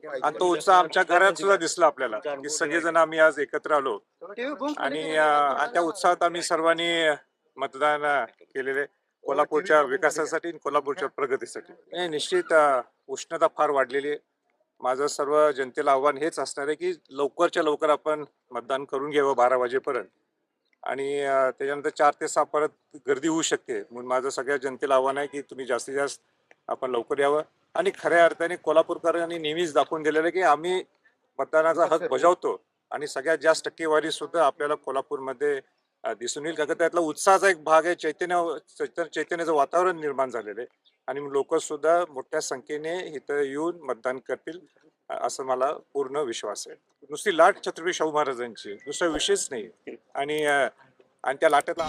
आणि तो उत्साह आमच्या घरात सुद्धा दिसला आपल्याला की सगळेजण आम्ही आज एकत्र आलो आणि त्या उत्साहात आम्ही सर्वांनी मतदान केलेले कोल्हापूरच्या विकासासाठी आणि कोल्हापूरच्या प्रगतीसाठी. निश्चित उष्णता फार वाढलेली आहे. माझं सर्व जनतेला आव्हान हेच असणार आहे की लवकरच्या लवकर आपण मतदान करून घ्यावं 12 वाजेपर्यंत आणि त्याच्यानंतर 4 ते 6 परत गर्दी होऊ शकते. म्हणून माझं सगळ्या जनतेला आव्हान आहे की तुम्ही जास्तीत जास्त आपण लवकर यावं आणि खऱ्या अर्थाने कोल्हापूरकरांनी नेहमीच दाखवून दिलेलं की आम्ही मतदानाचा हक बजावतो आणि सगळ्यात जास्त टक्केवारी सुद्धा आपल्याला कोल्हापूरमध्ये दिसून येईल. का त्यातला उत्साहाचा एक भाग आहे, चैतन्याचं वातावरण निर्माण झालेलं आहे आणि लोक सुद्धा मोठ्या संख्येने इथं येऊन मतदान करतील असं मला पूर्ण विश्वास आहे. नुसती लाट छत्रपती शाहू महाराजांची, दुसरा विषयच नाही आणि त्या लाटेला